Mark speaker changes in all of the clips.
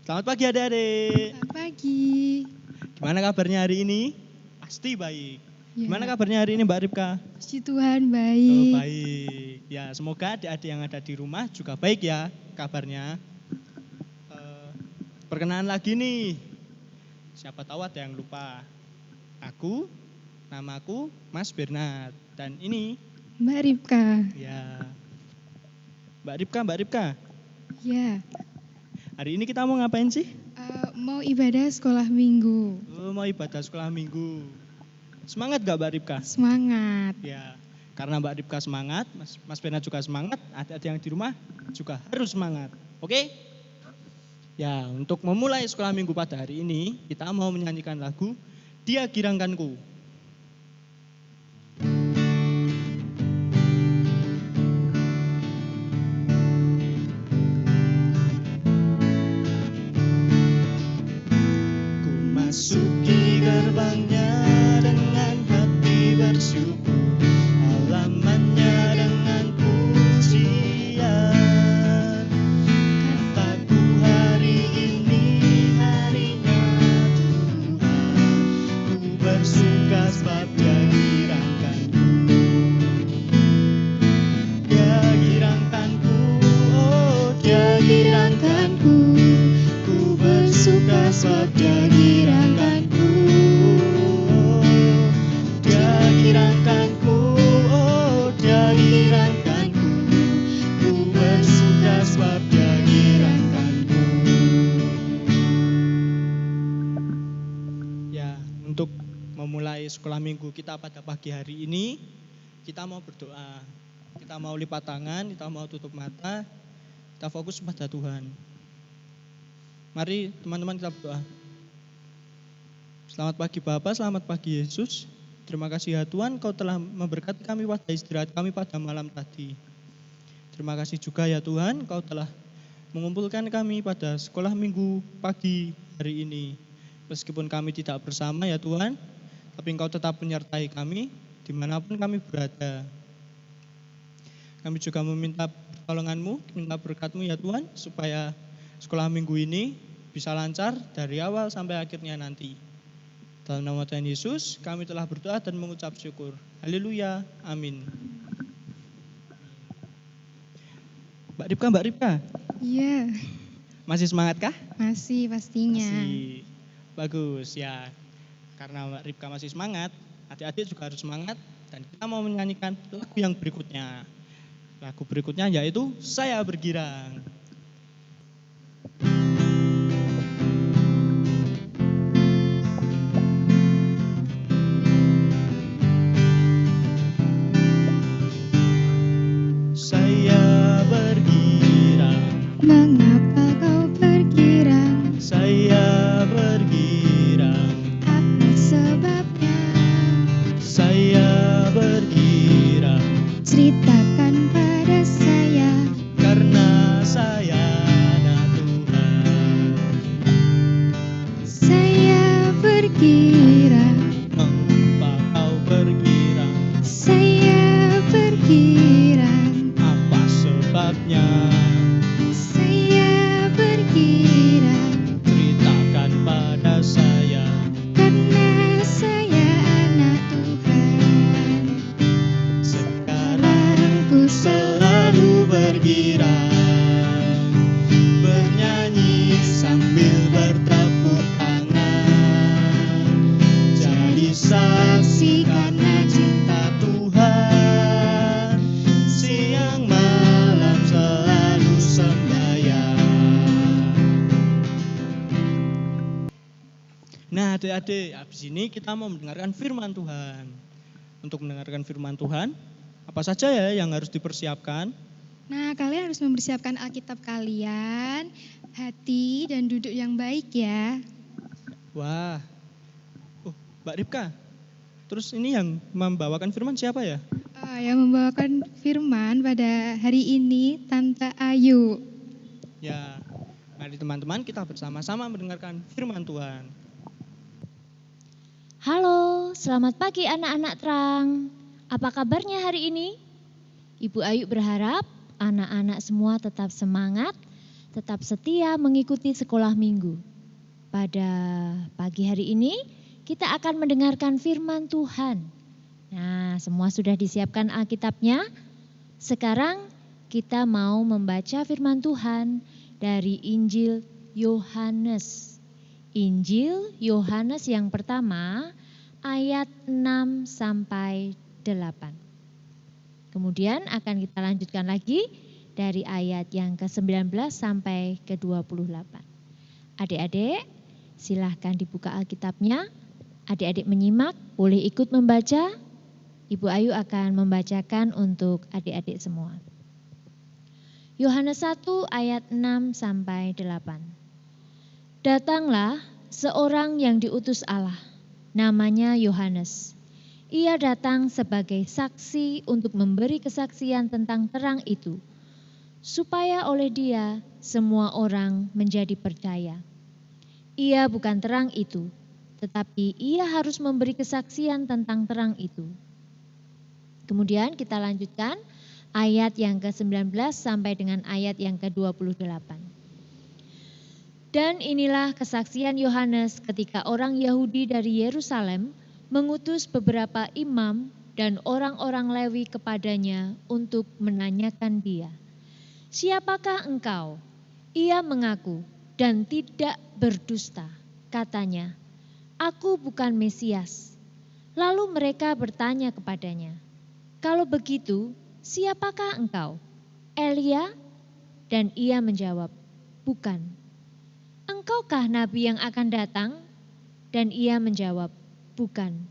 Speaker 1: Selamat pagi adik-adik.
Speaker 2: Selamat pagi.
Speaker 1: Gimana kabarnya hari ini? Pasti baik.
Speaker 2: Ya,
Speaker 1: Gimana kabarnya hari ini Mbak Ripka?
Speaker 2: puji Tuhan
Speaker 1: Oh,
Speaker 2: baik.
Speaker 1: baik. Ya, semoga adik-adik yang ada di rumah juga baik ya kabarnya. Perkenalan lagi nih. Siapa tahu ada yang lupa. Namaku Mas Bernard. Dan ini
Speaker 2: Mbak Ripka.
Speaker 1: ya Mbak Ripka.
Speaker 2: Ya,
Speaker 1: Hari ini kita mau ngapain sih?
Speaker 2: mau ibadah sekolah minggu.
Speaker 1: Oh, mau ibadah sekolah minggu. Semangat gak Mbak Ripka?
Speaker 2: Semangat.
Speaker 1: Ya, karena Mbak Ripka semangat, Mas Bernard juga semangat, adik-adik yang di rumah juga harus semangat. Oke? Ya, untuk memulai sekolah minggu pada hari ini, kita mau menyanyikan lagu Dia Girangkanku. Ku masuki gerbangnya dengan hati bersyukur, halamannya dengan pujian. Kataku hari ini harinya Tuhan, ku bersuka sebab Dia girangkanku. Dia girangkanku, oh Dia girangkanku, ku bersuka sebab Dia girangkanku. Dia girangkanku, oh Dia girangkanku, ku bersuka sebab Dia girangkanku. Ya, untuk memulai sekolah minggu kita pada pagi hari ini, kita mau berdoa. Kita mau lipat tangan, kita mau tutup mata, kita fokus pada Tuhan. Mari teman-teman kita berdoa. Selamat pagi Bapak, selamat pagi Yesus. Terima kasih ya Tuhan, Kau telah memberkati kami pada istirahat kami pada malam tadi. Terima kasih juga ya Tuhan, Kau telah mengumpulkan kami pada sekolah minggu pagi hari ini. Meskipun kami tidak bersama ya Tuhan, tapi Engkau tetap menyertai kami dimanapun kami berada. Kami juga meminta pertolongan-Mu, minta berkat-Mu ya Tuhan, supaya sekolah minggu ini bisa lancar dari awal sampai akhirnya nanti. Dalam nama Tuhan Yesus, kami telah berdoa dan mengucap syukur. Haleluya, amin. Mbak Ripka,
Speaker 2: Iya,
Speaker 1: masih semangat kah?
Speaker 2: masih pastinya.
Speaker 1: Masih. Bagus ya. Karena Mbak Ripka masih semangat, adik-adik juga harus semangat. Dan kita mau menyanyikan lagu yang berikutnya. Lagu berikutnya yaitu Saya Bergirang. Saya bergirang,
Speaker 2: Mengapa kau bergirang?
Speaker 1: saya bergirang,
Speaker 2: Apa sebabnya?
Speaker 1: saya bergirang,
Speaker 2: Ceritakan pada saya.
Speaker 1: karena saya anak Tuhan.
Speaker 2: Saya bergirang.
Speaker 1: Mengapa kau bergirang?
Speaker 2: Saya bergirang.
Speaker 1: Apa sebabnya?
Speaker 2: Saya bergirang.
Speaker 1: Ceritakan pada saya.
Speaker 2: Karena saya anak Tuhan.
Speaker 1: Sekarang ku selalu bergirang, bernyanyi sambil bertepuk tangan, jadi saksi karena cinta Tuhan, siang malam selalu sembahyang. Nah adik-adik, habis ini kita mau mendengarkan firman Tuhan. Untuk mendengarkan firman Tuhan, apa saja ya yang harus dipersiapkan?
Speaker 2: Nah, kalian harus mempersiapkan Alkitab kalian, hati dan duduk yang baik ya.
Speaker 1: Wah, Mbak Ripka, terus ini yang membawakan firman siapa ya?
Speaker 2: Yang membawakan firman pada hari ini Tante Ayu.
Speaker 1: Ya, mari teman-teman kita bersama-sama mendengarkan firman Tuhan.
Speaker 3: Halo, selamat pagi anak-anak terang. Apa kabarnya hari ini? Ibu Ayu berharap anak-anak semua tetap semangat, tetap setia mengikuti sekolah minggu. Pada pagi hari ini kita akan mendengarkan firman Tuhan. Nah, semua sudah disiapkan Alkitabnya. Sekarang kita mau membaca firman Tuhan dari Injil Yohanes. Injil Yohanes yang pertama ayat 6 sampai 8. Kemudian akan kita lanjutkan lagi dari ayat yang ke-19 sampai ke-28. Adik-adik, silahkan dibuka Alkitabnya. Adik-adik menyimak, boleh ikut membaca. Ibu Ayu akan membacakan untuk adik-adik semua. Yohanes 1 ayat 6 sampai 8. Datanglah seorang yang diutus Allah, namanya Yohanes. Ia datang sebagai saksi untuk memberi kesaksian tentang terang itu, supaya oleh dia semua orang menjadi percaya. Ia bukan terang itu, tetapi ia harus memberi kesaksian tentang terang itu. Kemudian kita lanjutkan ayat yang ke-19 sampai dengan ayat yang ke-28. Dan inilah kesaksian Yohanes ketika orang Yahudi dari Yerusalem mengutus beberapa imam dan orang-orang Lewi kepadanya untuk menanyakan dia, "Siapakah engkau?" Ia mengaku dan tidak berdusta. Katanya, "Aku bukan Mesias." Lalu mereka bertanya kepadanya, "Kalau begitu, siapakah engkau? Elia?" Dan ia menjawab, "Bukan." "Engkaukah nabi yang akan datang?" Dan ia menjawab, "Bukan."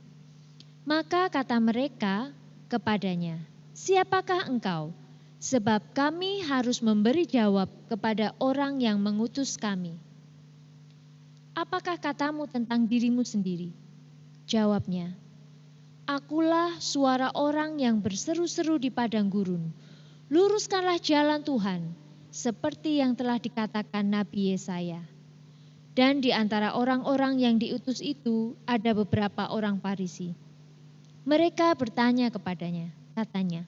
Speaker 3: Maka kata mereka kepadanya, "Siapakah engkau? Sebab kami harus memberi jawab kepada orang yang mengutus kami." "Apakah katamu tentang dirimu sendiri?" Jawabnya, "Akulah suara orang yang berseru-seru di padang gurun. Luruskanlah jalan Tuhan, seperti yang telah dikatakan Nabi Yesaya." Dan di antara orang-orang yang diutus itu ada beberapa orang Farisi. Mereka bertanya kepadanya, katanya,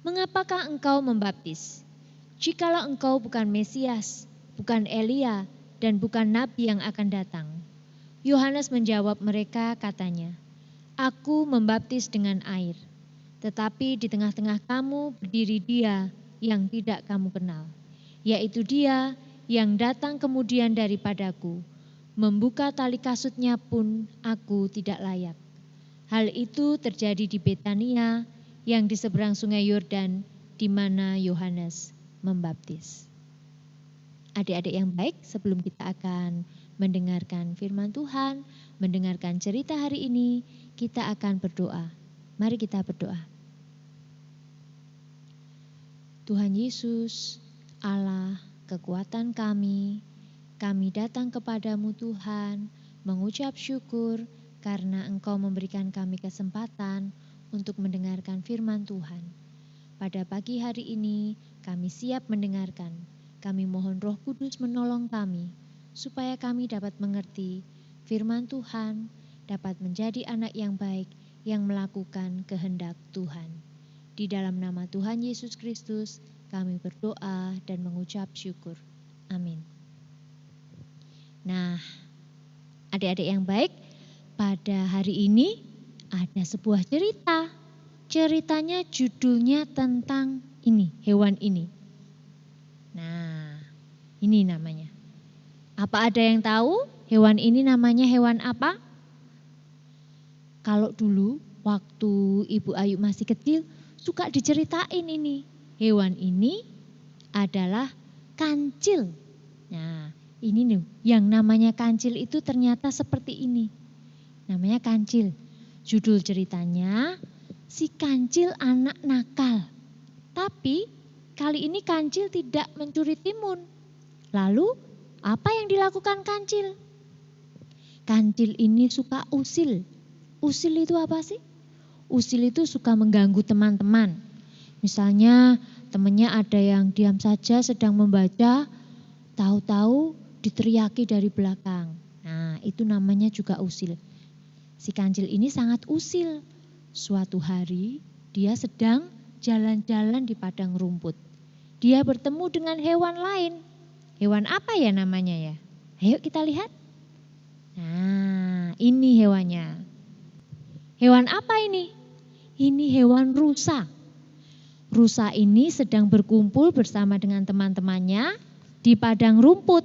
Speaker 3: "Mengapakah engkau membaptis? Jikalau engkau bukan Mesias, bukan Elia, dan bukan Nabi yang akan datang." Yohanes menjawab mereka, katanya, "Aku membaptis dengan air, tetapi di tengah-tengah kamu berdiri Dia yang tidak kamu kenal, yaitu Dia yang datang kemudian daripadaku. Membuka tali kasutnya pun aku tidak layak." Hal itu terjadi di Betania yang di seberang sungai Yordan, di mana Yohanes membaptis. Adik-adik yang baik, sebelum kita akan mendengarkan firman Tuhan, mendengarkan cerita hari ini, kita akan berdoa. Mari kita berdoa. Tuhan Yesus, Allah kekuatan kami datang kepadamu Tuhan, mengucap syukur karena Engkau memberikan kami kesempatan untuk mendengarkan firman Tuhan. Pada pagi hari ini kami siap mendengarkan. Kami mohon Roh Kudus menolong kami, supaya kami dapat mengerti firman Tuhan, dapat menjadi anak yang baik yang melakukan kehendak Tuhan. Di dalam nama Tuhan Yesus Kristus, kami berdoa dan mengucap syukur. Amin. Nah, adik-adik yang baik, pada hari ini ada sebuah cerita. Ceritanya judulnya tentang ini, hewan ini. Nah, ini namanya. Apa ada yang tahu hewan ini namanya hewan apa? Kalau dulu waktu Ibu Ayu masih kecil suka diceritain ini. Hewan ini adalah kancil. Nah, ini nih yang namanya kancil itu ternyata seperti ini. Namanya kancil. Judul ceritanya, si kancil anak nakal. Tapi kali ini kancil tidak mencuri timun. Lalu apa yang dilakukan kancil? Kancil ini suka usil. Usil itu apa sih? Usil itu suka mengganggu teman-teman. Misalnya temannya ada yang diam saja sedang membaca, tahu-tahu diteriaki dari belakang. Nah, itu namanya juga usil. Si kancil ini sangat usil. Suatu hari dia sedang jalan-jalan di padang rumput. Dia bertemu dengan hewan lain. Hewan apa ya namanya ya? Ayo kita lihat. Nah, ini hewannya. Hewan apa ini? Ini hewan rusa. Rusa ini sedang berkumpul bersama dengan teman-temannya di padang rumput.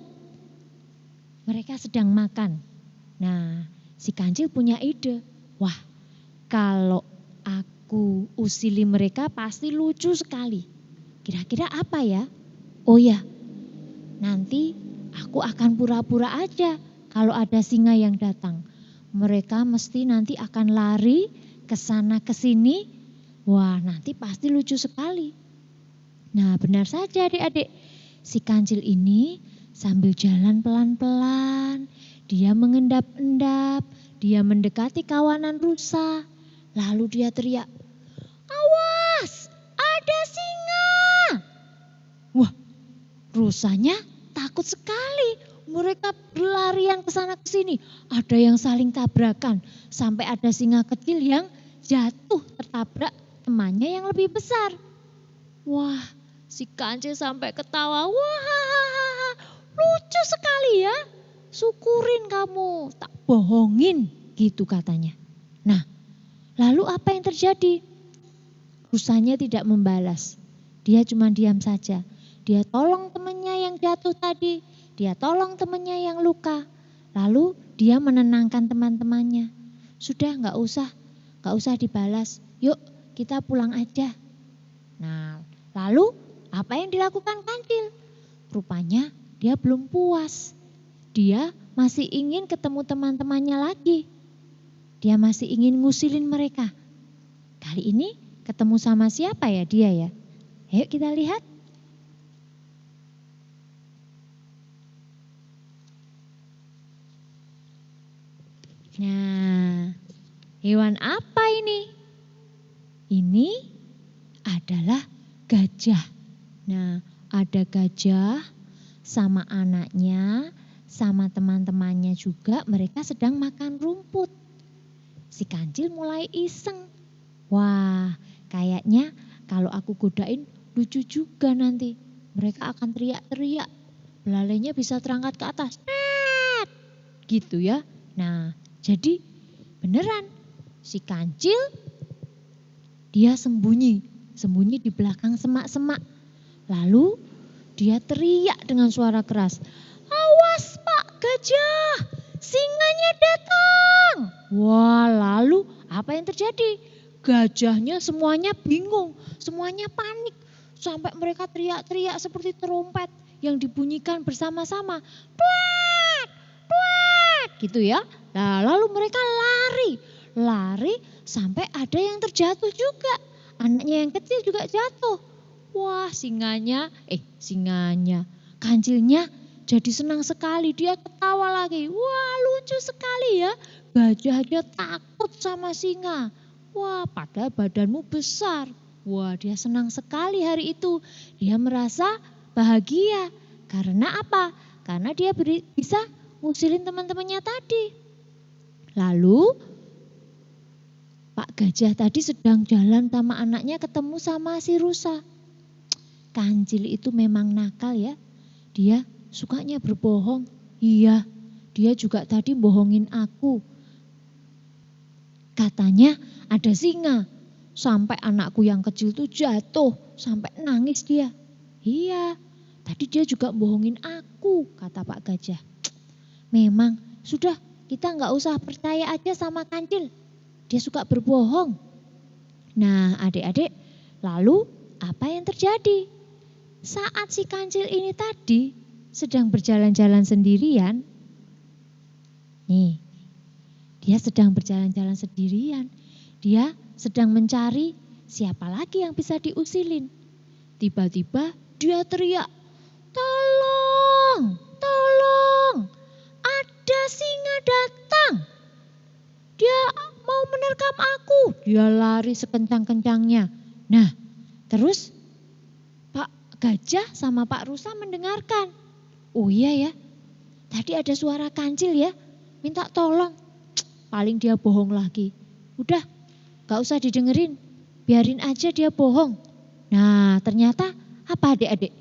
Speaker 3: Mereka sedang makan. Nah, si kancil punya ide. Wah, kalau aku usili mereka pasti lucu sekali. Kira-kira apa ya? Oh ya, nanti aku akan pura-pura aja kalau ada singa yang datang. Mereka mesti nanti akan lari ke sana ke sini. Wah, nanti pasti lucu sekali. Nah, benar saja adik-adik. Si kancil ini sambil jalan pelan-pelan, dia mengendap-endap, dia mendekati kawanan rusa. Lalu dia teriak, "Awas, ada singa!" Wah, rusanya takut sekali. Mereka berlarian ke sana ke sini. Ada yang saling tabrakan. Sampai ada singa kecil yang jatuh tertabrak temannya yang lebih besar. Wah, si kancil sampai ketawa. Wah, lucu sekali ya. Syukurin kamu, tak bohongin gitu katanya. Nah, lalu apa yang terjadi? Rusanya tidak membalas. Dia cuma diam saja. Dia tolong temannya yang jatuh tadi. Dia tolong temannya yang luka. Lalu dia menenangkan teman-temannya. Sudah nggak usah dibalas. Yuk kita pulang aja. Nah, lalu apa yang dilakukan kancil? Rupanya dia belum puas. Dia masih ingin ketemu teman-temannya lagi. Dia masih ingin ngusilin mereka. Kali ini ketemu sama siapa ya dia ya? Ayo kita lihat. Nah, hewan apa ini? Ini adalah gajah. Nah, ada gajah sama anaknya, sama teman-temannya juga, mereka sedang makan rumput. Si kancil mulai iseng. Wah, kayaknya kalau aku godain lucu juga nanti. Mereka akan teriak-teriak. Belalainya bisa terangkat ke atas. Tet! Gitu ya. Nah, jadi beneran si kancil dia sembunyi di belakang semak-semak. Lalu dia teriak dengan suara keras. Awas Pak Gajah, singanya datang. Wah, lalu apa yang terjadi? Gajahnya semuanya bingung, semuanya panik. Sampai mereka teriak-teriak seperti trompet yang dibunyikan bersama-sama. Tuat, tuat, gitu ya. Nah, lalu mereka lari sampai ada yang terjatuh juga. Anaknya yang kecil juga jatuh. Wah, kancilnya jadi senang sekali. Dia ketawa lagi. Wah, lucu sekali ya. Gajah aja takut sama singa. Wah, padahal badanmu besar. Wah, dia senang sekali hari itu. Dia merasa bahagia. Karena apa? Karena dia bisa ngusilin teman-temannya tadi. Lalu Pak Gajah tadi sedang jalan sama anaknya ketemu sama si rusa. Kancil itu memang nakal ya. Dia sukanya berbohong. Iya, dia juga tadi bohongin aku. Katanya ada singa. Sampai anakku yang kecil tuh jatuh. Sampai nangis dia. Iya, tadi dia juga bohongin aku, kata Pak Gajah. Memang, sudah kita nggak usah percaya aja sama kancil. Dia suka berbohong. Nah, adik-adik, lalu apa yang terjadi? Saat si kancil ini tadi sedang berjalan-jalan sendirian. Nih, dia sedang berjalan-jalan sendirian. Dia sedang mencari siapa lagi yang bisa diusilin. Tiba-tiba dia teriak, "Tolong, tolong, ada singa datang. Dia mau menerkam aku." Dia lari sekencang-kencangnya. Nah, terus Pak Gajah sama Pak Rusa mendengarkan. Oh iya ya, tadi ada suara kancil ya, minta tolong. Paling dia bohong lagi. Udah, gak usah didengerin, biarin aja dia bohong. Nah, ternyata apa adik-adik?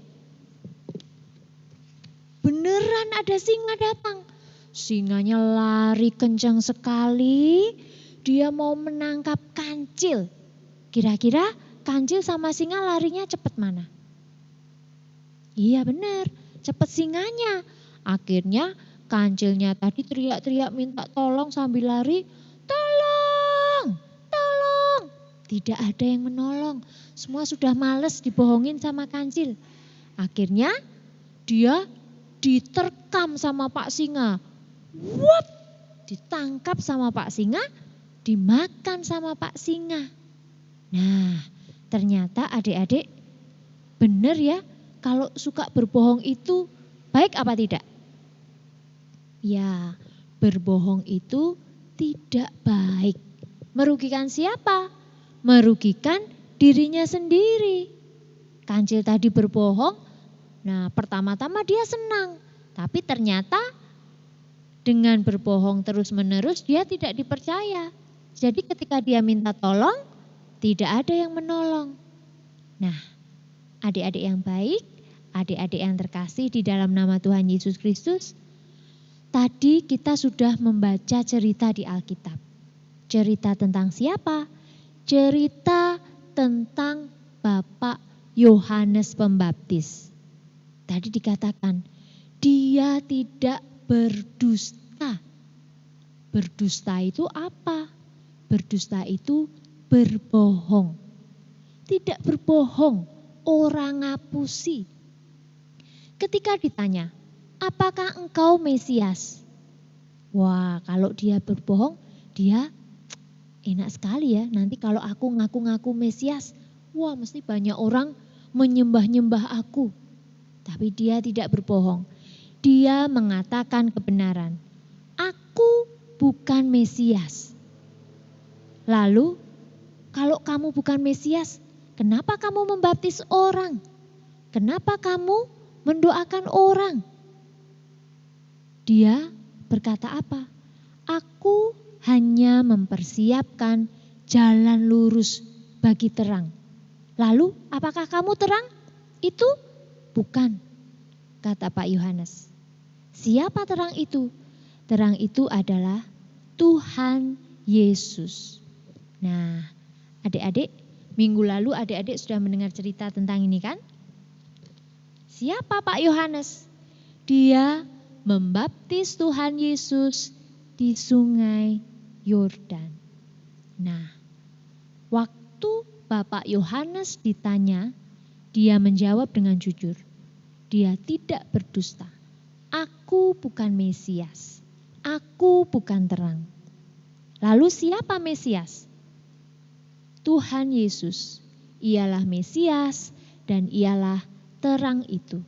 Speaker 3: beneran ada singa datang. Singanya lari kencang sekali, dia mau menangkap kancil. Kira-kira kancil sama singa larinya cepat mana? Iya benar, cepat singanya. Akhirnya kancilnya tadi teriak-teriak minta tolong sambil lari. Tolong, tolong. Tidak ada yang menolong. Semua sudah males dibohongin sama kancil. Akhirnya dia diterkam sama Pak Singa. Wop, ditangkap sama Pak Singa, dimakan sama Pak Singa. Nah, ternyata adik-adik benar ya, kalau suka berbohong itu baik apa tidak? Ya, berbohong itu tidak baik. Merugikan siapa? Merugikan dirinya sendiri. Kancil tadi berbohong, nah pertama-tama dia senang. Tapi ternyata dengan berbohong terus-menerus dia tidak dipercaya. Jadi ketika dia minta tolong, tidak ada yang menolong. Nah, adik-adik yang baik, adik-adik yang terkasih di dalam nama Tuhan Yesus Kristus, tadi kita sudah membaca cerita di Alkitab. Cerita tentang siapa? Cerita tentang Bapak Yohanes Pembaptis. Tadi dikatakan, dia tidak berdusta. Berdusta itu apa? Berdusta itu berbohong. Tidak berbohong, orang ngapusi. Ketika ditanya, apakah engkau Mesias? Wah, kalau dia berbohong, dia enak sekali ya. Nanti kalau aku ngaku-ngaku Mesias, wah mesti banyak orang menyembah-nyembah aku. Tapi dia tidak berbohong. Dia mengatakan kebenaran. Aku bukan Mesias. Lalu, kalau kamu bukan Mesias, kenapa kamu membaptis orang? Kenapa kamu mendoakan orang? Dia berkata apa? Aku hanya mempersiapkan jalan lurus bagi terang. Lalu, apakah kamu terang? Itu bukan, kata Pak Yohanes. Siapa terang itu? Terang itu adalah Tuhan Yesus. Nah, adik-adik, minggu lalu adik-adik sudah mendengar cerita tentang ini kan? Siapa Pak Yohanes? Dia membaptis Tuhan Yesus di Sungai Yordan. Nah, waktu Bapak Yohanes ditanya, dia menjawab dengan jujur. Dia tidak berdusta. Aku bukan Mesias. Aku bukan terang. Lalu siapa Mesias? Tuhan Yesus. Ialah Mesias dan ialah terang itu.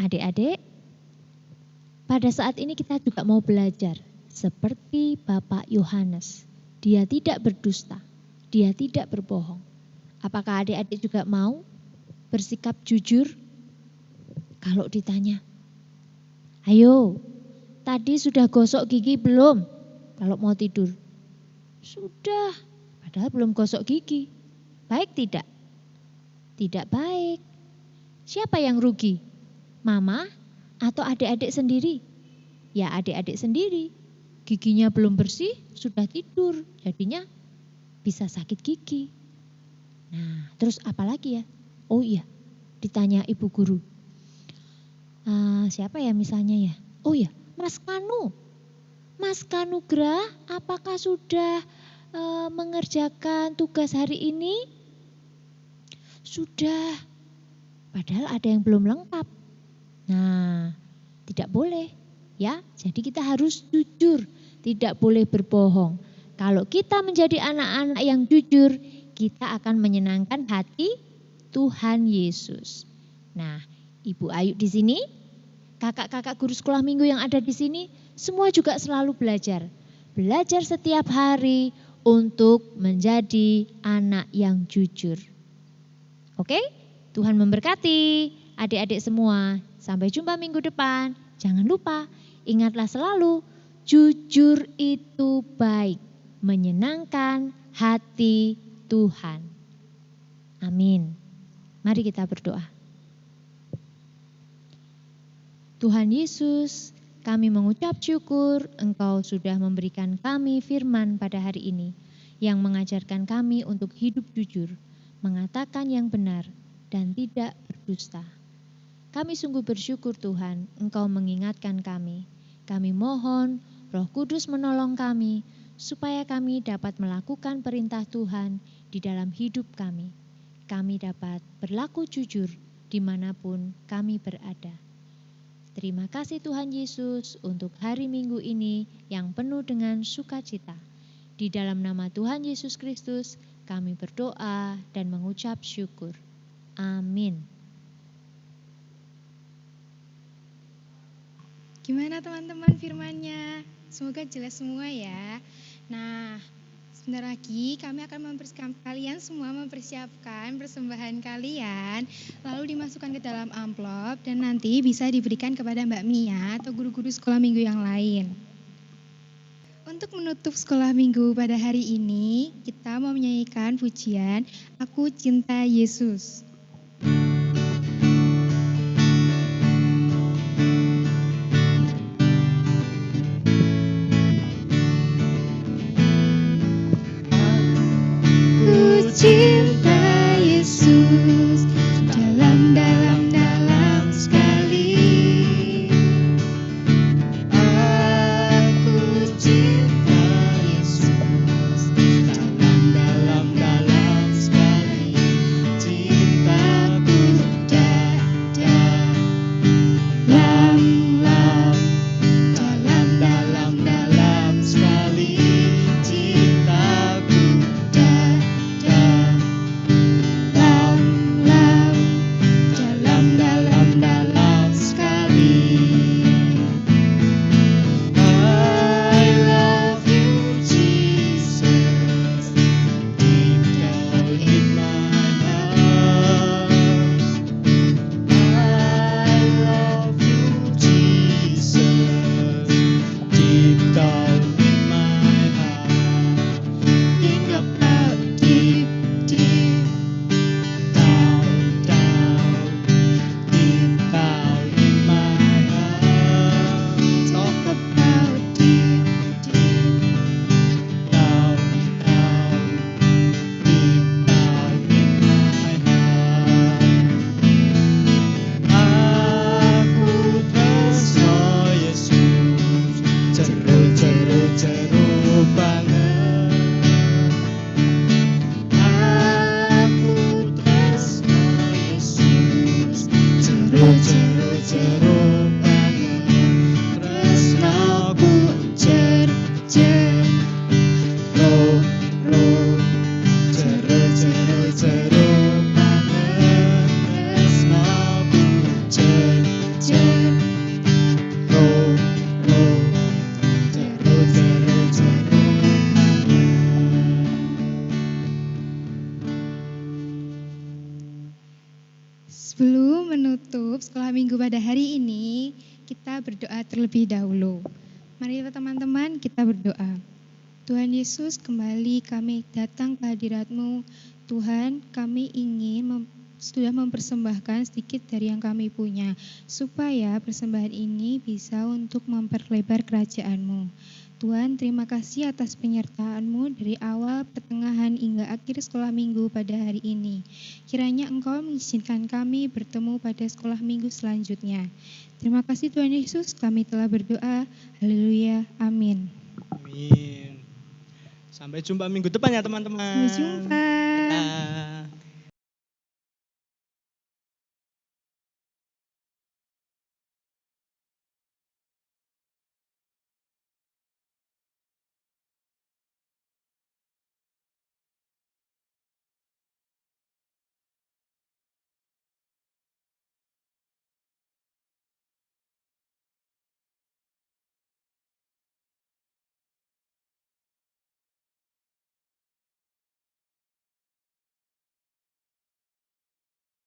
Speaker 3: Adik-adik, pada saat ini kita juga mau belajar seperti Bapak Yohanes. Dia tidak berdusta, dia tidak berbohong. Apakah adik-adik juga mau bersikap jujur? Kalau ditanya, ayo, tadi sudah gosok gigi belum? Kalau mau tidur, sudah, padahal belum gosok gigi. Baik tidak? Tidak baik. Siapa yang rugi? Mama atau adik-adik sendiri? Ya adik-adik sendiri. Giginya belum bersih, sudah tidur. Jadinya bisa sakit gigi. Nah, terus apa lagi ya? Oh iya, ditanya ibu guru. Siapa ya misalnya ya? Oh ya, Mas Kanu. Mas Kanugrah, apakah sudah mengerjakan tugas hari ini? Sudah. Padahal ada yang belum lengkap. Nah, tidak boleh ya. Jadi kita harus jujur, tidak boleh berbohong. Kalau kita menjadi anak-anak yang jujur, kita akan menyenangkan hati Tuhan Yesus. Nah, Ibu Ayu di sini, kakak-kakak guru sekolah minggu yang ada di sini, semua juga selalu belajar. Belajar setiap hari untuk menjadi anak yang jujur. Oke? Tuhan memberkati adik-adik semua. Sampai jumpa minggu depan. Jangan lupa, ingatlah selalu, jujur itu baik, menyenangkan hati Tuhan. Amin. Mari kita berdoa. Tuhan Yesus, kami mengucap syukur Engkau sudah memberikan kami firman pada hari ini yang mengajarkan kami untuk hidup jujur, mengatakan yang benar, dan tidak berdusta. Kami sungguh bersyukur Tuhan, Engkau mengingatkan kami. Kami mohon Roh Kudus menolong kami, supaya kami dapat melakukan perintah Tuhan di dalam hidup kami. Kami dapat berlaku jujur dimanapun kami berada. Terima kasih Tuhan Yesus untuk hari Minggu ini yang penuh dengan sukacita. Di dalam nama Tuhan Yesus Kristus kami berdoa dan mengucap syukur. Amin.
Speaker 2: Gimana teman-teman firmannya? Semoga jelas semua ya. Nah, sebentar lagi kami akan mempersiapkan kalian semua mempersiapkan persembahan kalian, lalu dimasukkan ke dalam amplop dan nanti bisa diberikan kepada Mbak Mia atau guru-guru sekolah minggu yang lain. Untuk menutup sekolah minggu pada hari ini, kita mau menyanyikan pujian Aku Cinta Yesus. Ku cinta Yesus dalam sekali. Aku cinta Yesus dalam sekali. Cintaku dalam sekali. Cintaku dalam sekali. I love you Jesus, deep down in my heart. I love you Jesus, deep down in my heart. Think about deep down in my heart. Talk about deep down in my heart. Aku tresno Yesus, jero banget. Aku tresno Yesus, jero banget. Tresnoku jero banget. Tresnoku jero Sebelum menutup sekolah minggu pada hari ini, kita berdoa terlebih dahulu. Mari teman-teman kita berdoa. Tuhan Yesus, kembali kami datang ke hadirat-Mu. Tuhan, kami ingin sudah mempersembahkan sedikit dari yang kami punya, supaya persembahan ini bisa untuk memperlebar kerajaan-Mu. Tuhan, terima kasih atas penyertaan-Mu dari awal, pertengahan, hingga akhir sekolah minggu pada hari ini. Kiranya Engkau mengizinkan kami bertemu pada sekolah minggu selanjutnya. Terima kasih Tuhan Yesus, kami telah berdoa. Haleluya, amin.
Speaker 1: Amin. Sampai jumpa minggu depan ya teman-teman.
Speaker 2: Sampai jumpa.